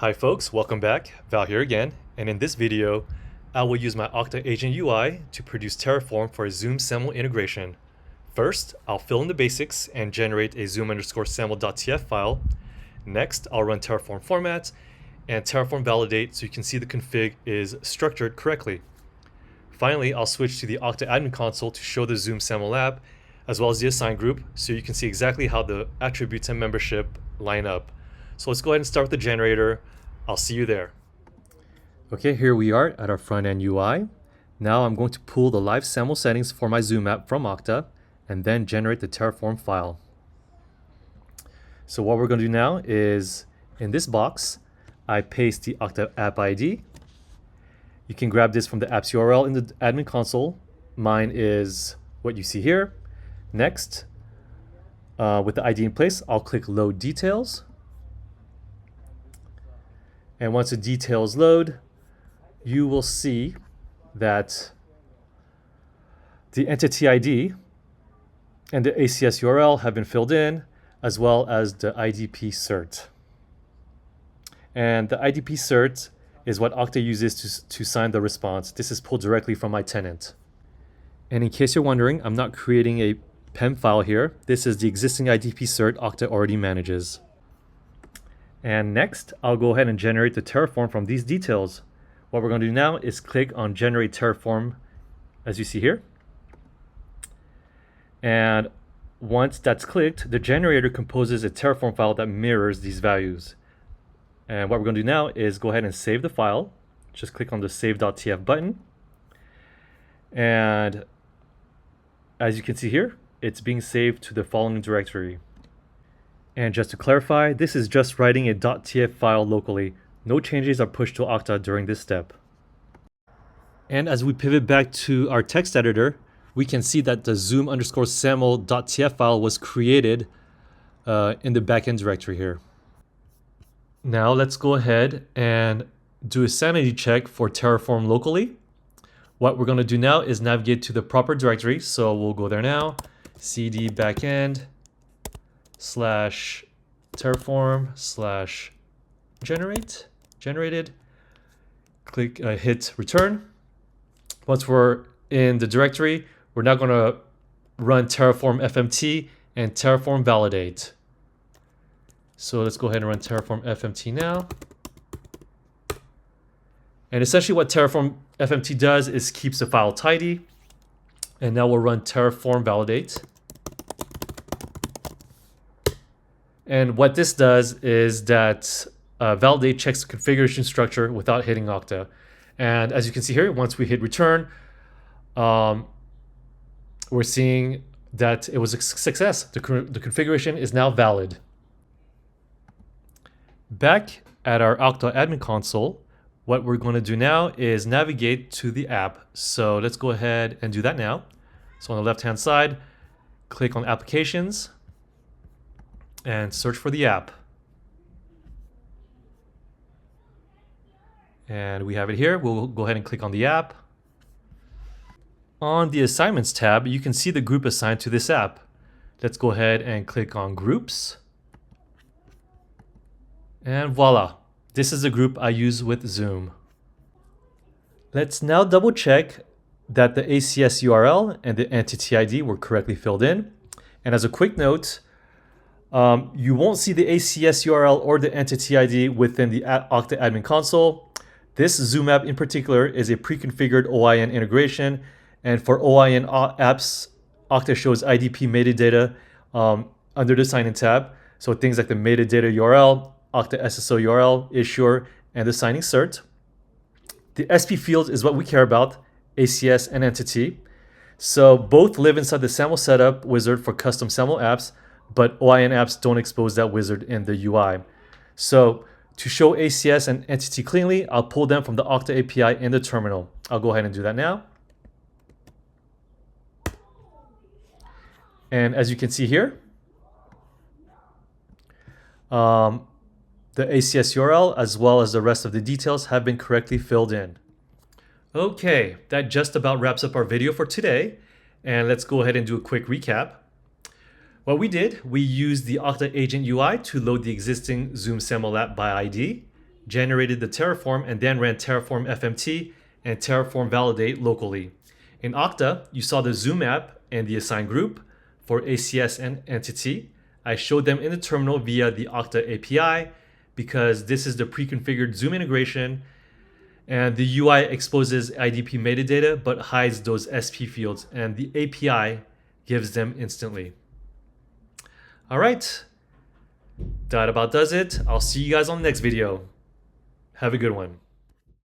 Hi folks, welcome back. Val here again, and in this video, I will use my Okta Agent UI to produce Terraform for a Zoom SAML integration. First, I'll fill in the basics and generate a zoom_saml.tf file. Next, I'll run Terraform format and Terraform validate so you can see the config is structured correctly. Finally, I'll switch to the Okta Admin console to show the Zoom SAML app as well as the assigned group so you can see exactly how the attributes and membership line up. So let's go ahead and start with the generator. I'll see you there. Okay, here we are at our front-end UI. Now I'm going to pull the live SAML settings for my Zoom app from Okta and then generate the Terraform file. So what we're going to do now is, in this box, I paste the Okta app ID. You can grab this from the app's URL in the admin console. Mine is what you see here. Next, with the ID in place, I'll click Load Details. And once the details load, you will see that the entity ID and the ACS URL have been filled in, as well as the IDP cert. And the IDP cert is what Okta uses to sign the response. This is pulled directly from my tenant. And in case you're wondering, I'm not creating a PEM file here. This is the existing IDP cert Okta already manages. And next, I'll go ahead and generate the Terraform from these details. What we're going to do now is click on Generate Terraform, as you see here. And once that's clicked, the generator composes a Terraform file that mirrors these values. And what we're going to do now is go ahead and save the file. Just click on the Save.tf button. And as you can see here, it's being saved to the following directory. And just to clarify, this is just writing a .tf file locally. No changes are pushed to Okta during this step. And as we pivot back to our text editor, we can see that the zoom_saml.tf file was created in the backend directory here. Now let's go ahead and do a sanity check for Terraform locally. What we're going to do now is navigate to the proper directory. So we'll go there now, cd backend /Terraform/generated, click hit return. Once we're in the directory, we're now going to run Terraform FMT and Terraform validate. So let's go ahead and run Terraform FMT now. And essentially what Terraform FMT does is keeps the file tidy. And now we'll run Terraform validate. And what this does is that validate checks the configuration structure without hitting Okta. And as you can see here, once we hit return, we're seeing that it was a success. The configuration is now valid. Back at our Okta Admin console, what we're going to do now is navigate to the app. So let's go ahead and do that now. So on the left-hand side, click on Applications and search for the app. And we have it here. We'll go ahead and click on the app. On the Assignments tab, you can see the group assigned to this app. Let's go ahead and click on Groups. And voila, this is the group I use with Zoom. Let's now double check that the ACS URL and the entity ID were correctly filled in. And as a quick note, you won't see the ACS URL or the entity ID within the Okta Admin console. This Zoom app in particular is a preconfigured OIN integration. And for OIN apps, Okta shows IDP metadata under the sign-in tab. So things like the metadata URL, Okta SSO URL, issuer, and the signing cert. The SP field is what we care about, ACS and entity. So both live inside the SAML setup wizard for custom SAML apps, but OIN apps don't expose that wizard in the UI. So to show ACS and entity cleanly, I'll pull them from the Okta API in the terminal. I'll go ahead and do that now. And as you can see here, the ACS URL as well as the rest of the details have been correctly filled in. Okay, that just about wraps up our video for today. And let's go ahead and do a quick recap. What we did, we used the Okta Agent UI to load the existing Zoom SAML app by ID. generated the Terraform, and then ran Terraform FMT and Terraform validate locally. In Okta, you saw the Zoom app and the assigned group for ACS Entity. I showed them in the terminal via the Okta API because this is the pre-configured Zoom integration, and the UI exposes IDP metadata but hides those SP fields, and the API gives them instantly. All right, that about does it. I'll see you guys on the next video. Have a good one.